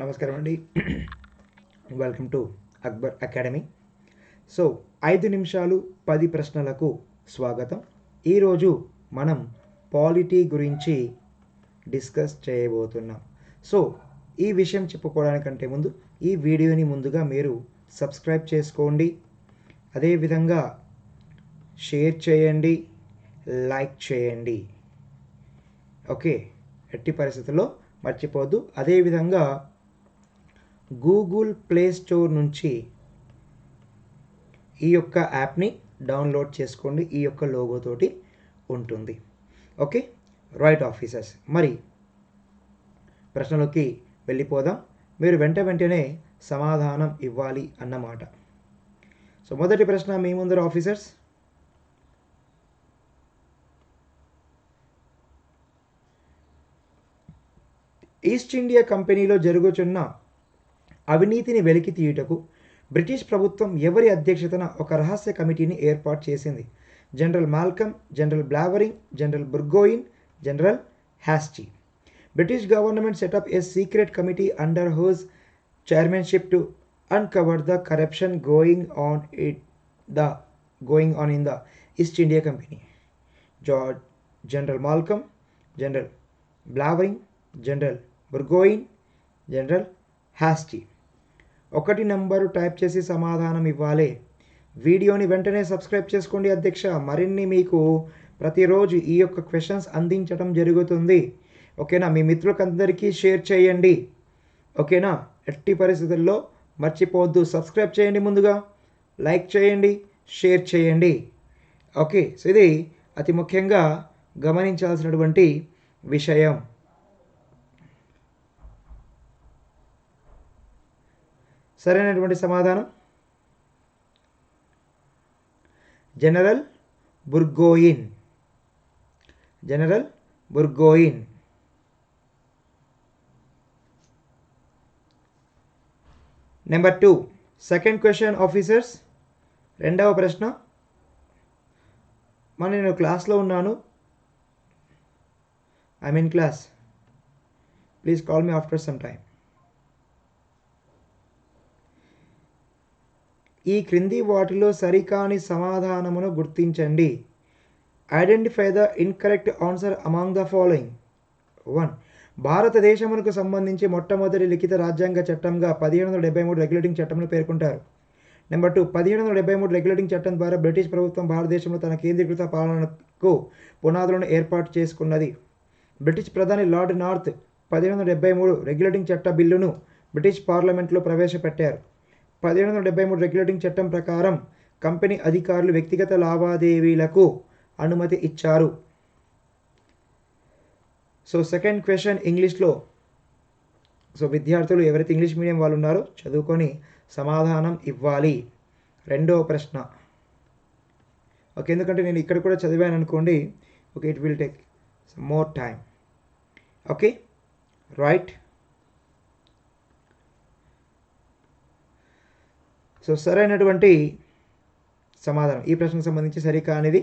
నమస్కారం అండి. Welcome to Akbar academy. So 5 నిమిషాలు 10 ప్రశ్నలకు స్వాగతం. ఈరోజు మనం పాలిటీ గురించి డిస్కస్ చేయబోతున్నాం. సో ఈ విషయం చెప్పుకోవడానికంటే ముందు ఈ వీడియోని ముందుగా మీరు సబ్స్క్రైబ్ చేసుకోండి, అదేవిధంగా షేర్ చేయండి, లైక్ చేయండి. ఓకే, ఎట్టి పరిస్థితుల్లో మర్చిపోద్దు. అదేవిధంగా గూగుల్ ప్లే స్టోర్ నుంచి ఈ యొక్క యాప్ని డౌన్లోడ్ చేసుకోండి. ఈ యొక్క లోగోతోటి ఉంటుంది. ఓకే రైట్ ఆఫీసర్స్, మరి ప్రశ్నలోకి వెళ్ళిపోదాం. మీరు వెంటనే సమాధానం ఇవ్వాలి అన్నమాట. సో మొదటి ప్రశ్న మీ ముందర ఆఫీసర్స్. ఈస్ట్ ఇండియా కంపెనీలో జరుగుతున్న అవినీతిని వెలికి తీయుటకు బ్రిటిష్ ప్రభుత్వం ఎవరి అధ్యక్షతన ఒక రహస్య కమిటీని ఏర్పాటు చేసింది? General Malcolm, general Clavering, general Burgoyne, general Hastie. British government set up a secret committee under whose chairmanship to uncover the corruption going on in the East India Company. General Malcolm, General Blavering, General Burgoyne, General Hasty. ఒకటి number type చేసి సమాధానం ఇవ్వాలి. వీడియోని వెంటనే subscribe చేసుకోండి అధ్యక్ష. మరిన్ని మీకు ప్రతిరోజు ఈ యొక్క క్వశ్చన్స్ అందించడం జరుగుతుంది. ఓకేనా, మీ మిత్రులకందరికీ షేర్ చేయండి. ఓకేనా, ఎట్టి పరిస్థితుల్లో మర్చిపోవద్దు. సబ్స్క్రైబ్ చేయండి, ముందుగా లైక్ చేయండి, షేర్ చేయండి. ఓకే, సో ఇది అతి ముఖ్యంగా గమనించాల్సినటువంటి విషయం. సరైనటువంటి సమాధానం general Burgoyne. General బుర్గోయిన్. Number 2, second question officers. రెండవ ప్రశ్న. నేను క్లాస్లో ఉన్నాను. I mean class. Please call me after some time. ఈ క్రింది వాటిలో సరికాని సమాధానమును గుర్తించండి. Identify the incorrect answer among the following. 1. భారతదేశమునకు సంబంధించి మొట్టమొదటి లిఖిత రాజ్యాంగ చట్టంగా 1773 రెగ్యులేటింగ్ చట్టంను పేర్కొంటారు. నెంబర్ 2. 1773 రెగ్యులేటింగ్ చట్టం ద్వారా బ్రిటిష్ ప్రభుత్వం భారతదేశంలో తన కేంద్రీకృత పాలనకు పునాదులను ఏర్పాటు చేసుకున్నది. బ్రిటిష్ ప్రధాని లార్డ్ నార్త్ 1773 రెగ్యులేటింగ్ చట్ట బిల్లును బ్రిటిష్ పార్లమెంట్లో ప్రవేశపెట్టారు. 1773 రెగ్యులేటింగ్ చట్టం ప్రకారం కంపెనీ అధికారులు వ్యక్తిగత లావాదేవీలకు అనుమతి ఇచ్చారు. సో సెకండ్ క్వశ్చన్ ఇంగ్లీష్లో. సో విద్యార్థులు ఎవరైతే ఇంగ్లీష్ మీడియం వాళ్ళు ఉన్నారో చదువుకొని సమాధానం ఇవ్వాలి. రెండవ ప్రశ్న. ఓకే, ఎందుకంటే నేను ఇక్కడ కూడా చదివాను అనుకోండి. Okay, it will take some more time. Okay right. So సరైనటువంటి సమాధానం ఈ ప్రశ్నకు సంబంధించి సరికానిది.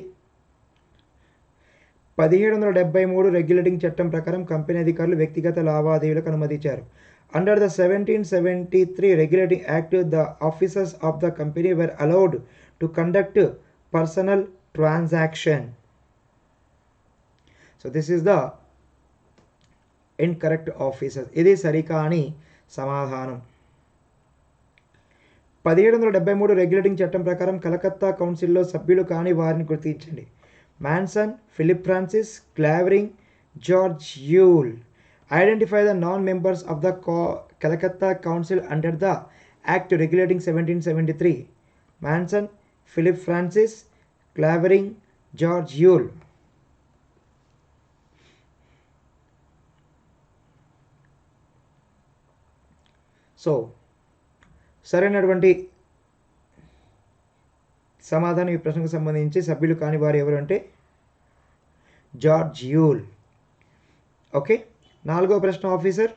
1773 రెగ్యులేటింగ్ చట్టం ప్రకారం కంపెనీ అధికారులు వ్యక్తిగత లావాదేవీలకు అనుమతించారు. Under the 1773 regulating act the officers of the company were allowed to conduct personal transaction. So this is the incorrect officers. ఇది సరికాని సమాధానం. 1773 రెగ్యులేటింగ్ చట్టం ప్రకారం కలకత్తా కౌన్సిల్లో సభ్యులు కాని వారిని గుర్తించండి. Monson, Philip Francis, Clavering, George Yule. Identify the non members of the Calcutta council under the act regulating 1773. Monson, Philip Francis, Clavering, George Yule. So సరైనటువంటి సమాధానం ఈ ప్రశ్నకు సంబంధించి సభ్యులు కాని వారు ఎవరు అంటే జార్జ్ యూల్. ఓకే, నాలుగో ప్రశ్న ఆఫీసర్.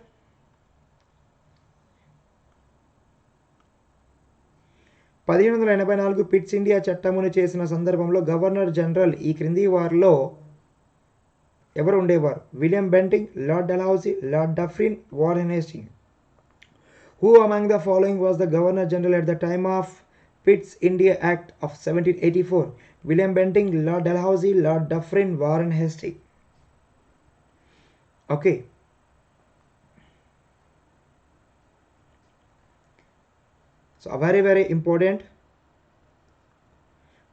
1784 పిట్స్ ఇండియా చట్టమును చేసిన సందర్భంలో గవర్నర్ జనరల్ ఈ క్రింది వారిలో ఎవరు ఉండేవారు? William Bentinck, lord Dalhousie, lord Dufferin, Warren Hastings. Who among the following was the Governor General at the time of Pitt's India Act of 1784? William Bentinck, Lord Dalhousie, Lord Dufferin, Warren Hastings. Okay. So very very important.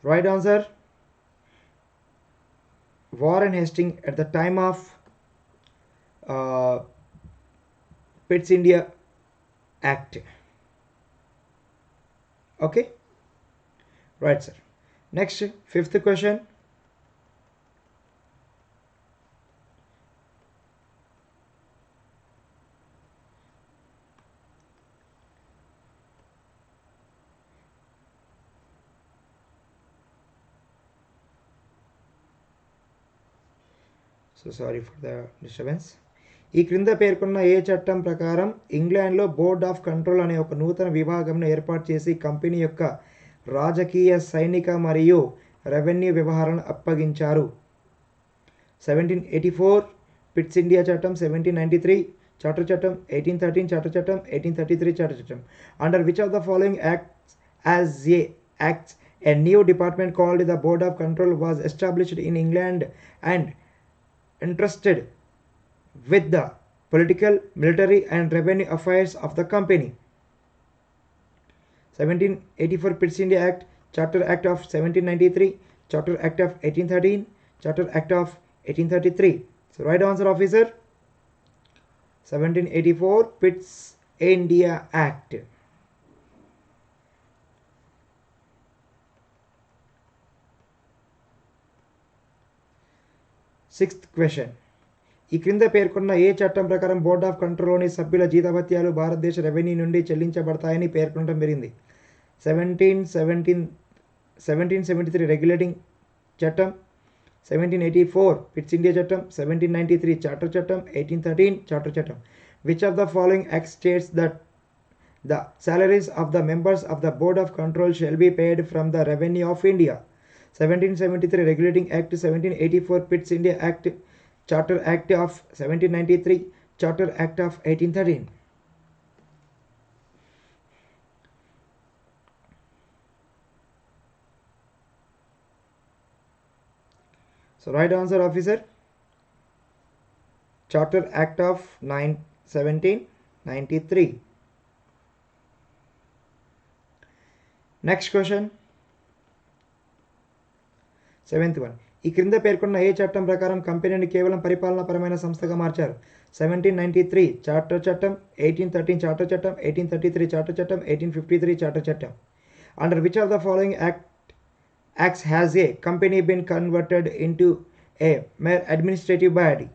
Right answer, Warren Hastings at the time of Pitt's India Act. Okay, right sir. Next, fifth question. So sorry for the disturbance. ఈ క్రింద పేర్కొన్న ఏ చట్టం ప్రకారం ఇంగ్లాండ్లో board of control అనే ఒక నూతన విభాగంను ఏర్పాటు చేసి కంపెనీ యొక్క రాజకీయ, సైనిక మరియు రెవెన్యూ వ్యవహారాలను అప్పగించారు? 1784 పిట్స్ ఇండియా చట్టం, 1793 చార్టర్ చట్టం, 1813 చార్టర్ చట్టం, 1833 చార్టర్ చట్టం. Under which of the following acts a new department called the Board of Control was established in England and entrusted with the political, military and revenue affairs of the company? 1784 Pitt's India Act, Charter Act of 1793, Charter Act of 1813, Charter Act of 1833. So right answer officer, 1784 Pitt's India Act. Sixth question. ఈ క్రింద పేర్కొన్న ఏ చట్టం ప్రకారం board of కంట్రోల్లోని సభ్యుల జీతభత్యాలు భారతదేశ revenue నుండి చెల్లించబడతాయని పేర్కొనడం జరిగింది? 1773 రెగ్యులేటింగ్ చట్టం, 1784 పిట్స్ ఇండియా చట్టం, 1793 చార్టర్ చట్టం, 1813 చార్టర్ చట్టం. Which of the following act states that the salaries of the members of the board of control shall be paid from the revenue of India? 1773 Regulating Act, 1784 Pitt's India Act, Charter Act of 1793, Charter Act of 1813. So right answer officer, Charter Act of 1793. Next question. 7th one. ఈ క్రింద పేర్కొన్న ఏ చట్టం ప్రకారం కంపెనీని కేవలం పరిపాలనాపరమైన సంస్థగా మార్చారు? 1793 charter చట్టం, 1813 చార్టర్ చట్టం, 1833 చార్టర్ చట్టం, 1853 చార్టర్ చట్టం. Under which of the following acts has a company been converted into a mere administrative body?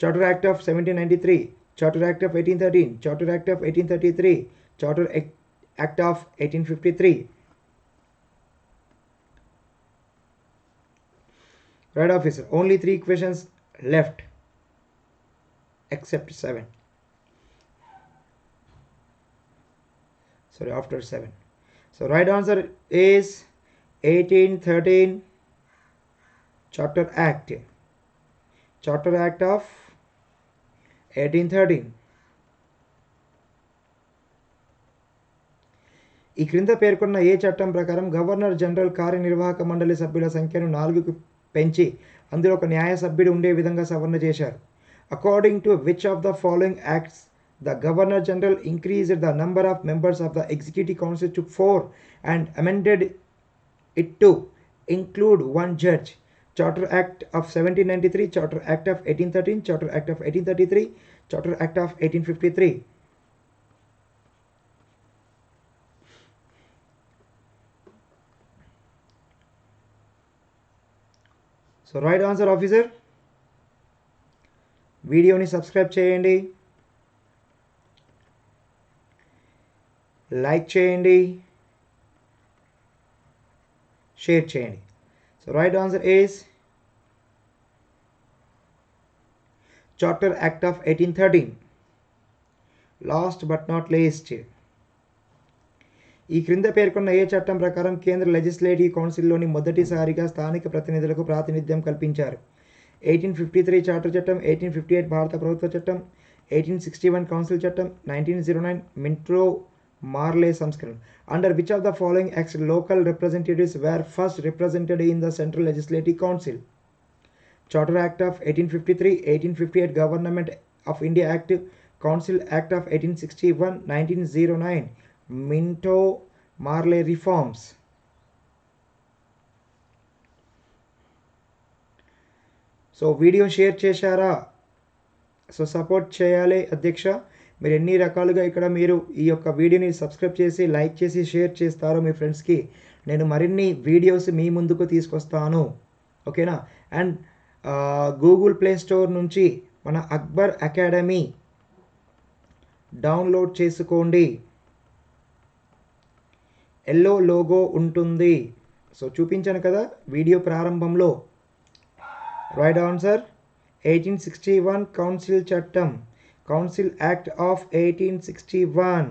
Charter Act of 1793, Charter Act of 1813, Charter Act of 1833, Charter Act of 1853. Right officer, only 3 questions left except 7. Sorry, after 7. So right answer is 1813 Charter Act. Charter Act of 1813. ఈ క్రింద పేర్కొన్న ఏ చట్టం ప్రకారం governor general కార్యనిర్వాహక మండలి సభ్యుల సంఖ్యను 4కు పెంచి అందులో ఒక న్యాయ సభ్యుడు ఉండే విధంగా సవరణ చేశారు? According to which of the following acts the governor general increased the number of members of the executive council to 4 and amended it to include 1 judge? Charter Act of 1793, Charter Act of 1813, Charter Act of 1833, Charter Act of 1853. So right answer officer, వీడియోని subscribe చేయండి, like చేయండి, share చేయండి. So right answer is Charter Act of 1813. Last but not least, ఈ క్రింద పేర్కొన్న ఏ చట్టం ప్రకారం కేంద్ర లెజిస్లేటివ్ కౌన్సిల్లోని మొదటిసారిగా స్థానిక ప్రతినిధులకు ప్రాతినిధ్యం కల్పించారు? 1853 చార్టర్ చట్టం, 1858 భారత ప్రభుత్వ చట్టం, 1861 కౌన్సిల్ చట్టం, 1909 మింటో మార్లే సంస్కరణ. Under which of the following acts local representatives were first represented in the Central Legislative Council? Charter Act of 1853, 1858 Government of India Act, Council Act of 1861, 1909 Minto Marley reforms. So video share చేశారా? So support చేయాలి అధ్యక్ష. మీరు ఎన్ని రకాలుగా ఇక్కడ మీరు ఈ యొక్క వీడియోని సబ్స్క్రైబ్ చేసి లైక్ చేసి షేర్ చేస్తారో మీ ఫ్రెండ్స్కి, నేను మరిన్ని వీడియోస్ మీ ముందుకు తీసుకొస్తాను. ఓకేనా? అండ్ గూగుల్ ప్లే స్టోర్ నుంచి మన అక్బర్ అకాడమీ డౌన్లోడ్ చేసుకోండి. ఎల్లో లోగో ఉంటుంది. సో చూపించాను కదా వీడియో ప్రారంభంలో. రైట్ ఆన్సర్ 1861 కౌన్సిల్ చట్టం, council act of 1861.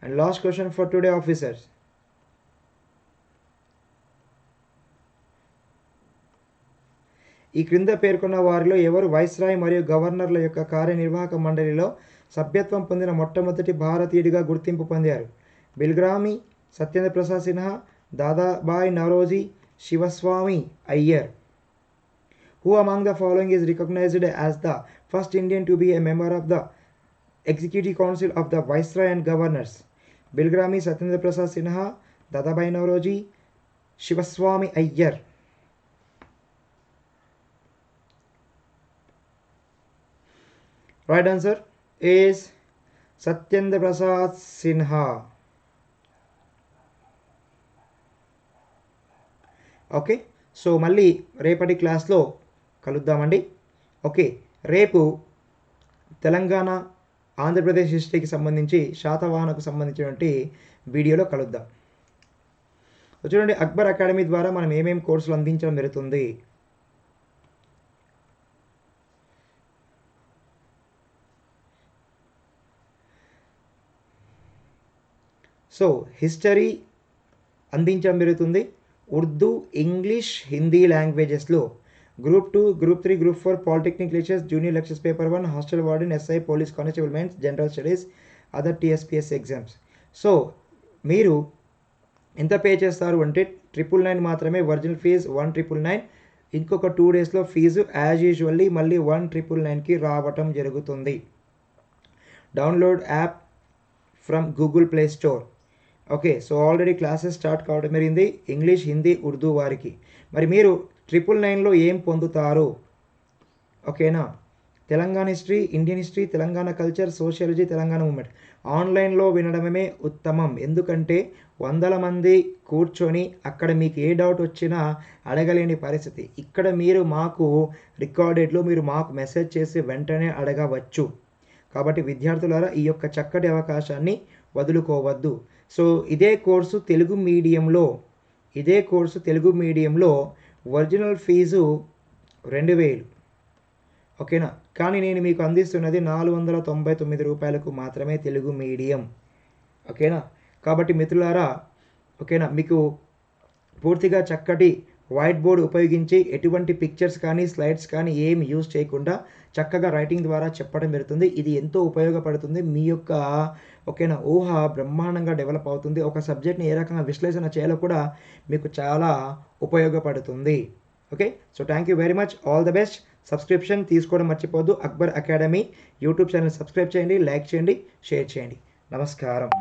And last question for today officers. ఈ క్రింద పేర్కొన్న వారిలో ఎవరు వైస్రాయ్ మరియు గవర్నర్ల యొక్క కార్యనిర్వాహక మండలిలో సభ్యత్వం పొందిన మొట్టమొదటి భారతీయుడిగా గుర్తింపు పొందారు? Bilgrami, Satyendra Prasad Sinha, Dadabhai Naoroji, Sivaswami Iyer. Who among the following is recognized as the first Indian to be a member of the Executive Council of the Viceroy and Governors? Bilgrami, Satyendra Prasad Sinha, Dadabai Nauroji, Shivaswamy Iyer. Right answer is Satyendra Prasad Sinha. Okay, so మళ్ళీ రేపటి క్లాస్లో కలుద్దామండి. Okay, రేపు తెలంగాణ ఆంధ్రప్రదేశ్ హిస్టరీకి సంబంధించి శాతవాహనకు సంబంధించినటువంటి వీడియోలో కలుద్దాం. చూడండి, అక్బర్ అకాడమీ ద్వారా మనం ఏమేమి కోర్సులు అందించడం జరుగుతుంది. సో హిస్టరీ అందించడం జరుగుతుంది. ఉర్దూ, ఇంగ్లీష్, హిందీ లాంగ్వేజెస్లో group 2, group 3, group 4 polytechnic lectures, junior lectures paper 1, hostel warden, SI, police constable mains, general studies, other TSPSC exams. So మీరు ఎంత పే చేస్తారు అంటే 999 మాత్రమే ఒరిజినల్ ఫీజు 1999. ఇంకొక 2 డేస్లో ఫీజు యాజ్ యూజువల్లీ మళ్ళీ 1999కి రావటం జరుగుతుంది. Download app from Google play store. Okay, so already classes start కావడం జరిగింది ఇంగ్లీష్, హిందీ, ఉర్దూ వారికి. మరి మీరు 999లో ఏం పొందుతారు? ఓకేనా? Telangana history, Indian history, Telangana culture, sociology, Telangana movement ఆన్లైన్లో వినడమే ఉత్తమం. ఎందుకంటే వందల మంది కూర్చొని అక్కడ మీకు ఏ డౌట్ వచ్చినా అడగలేని పరిస్థితి. ఇక్కడ మీరు మాకు రికార్డెడ్లో మీరు మాకు మెసేజ్ చేసి వెంటనే అడగవచ్చు. కాబట్టి విద్యార్థులారా ఈ యొక్క చక్కటి అవకాశాన్ని వదులుకోవద్దు. సో ఇదే కోర్సు తెలుగు మీడియంలో ఒరిజినల్ ఫీజు 2000. ఓకేనా? కానీ నేను మీకు అందిస్తున్నది 499 రూపాయలకు మాత్రమే తెలుగు మీడియం. ఓకేనా? కాబట్టి మిత్రులారా, ఓకేనా, మీకు పూర్తిగా చక్కటి వైట్ బోర్డ్ ఉపయోగించి ఎటువంటి పిక్చర్స్ కానీ స్లైడ్స్ కానీ ఏమి యూజ్ చేయకుండా చక్కగా రైటింగ్ ద్వారా చెప్పడం జరుగుతుంది. ఇది ఎంతో ఉపయోగపడుతుంది. మీ యొక్క ఓకేనా ఊహ బ్రహ్మాండంగా డెవలప్ అవుతుంది. ఒక సబ్జెక్ట్ని ఏ రకంగా విశ్లేషణ చేయాలో కూడా మీకు చాలా ఉపయోగపడుతుంది. Okay, so thank you very much. All the best. Subscription తీసుకోవడం మర్చిపోద్దు. Akbar academy YouTube channel subscribe చేయండి, లైక్ చేయండి, షేర్ చేయండి. నమస్కారం.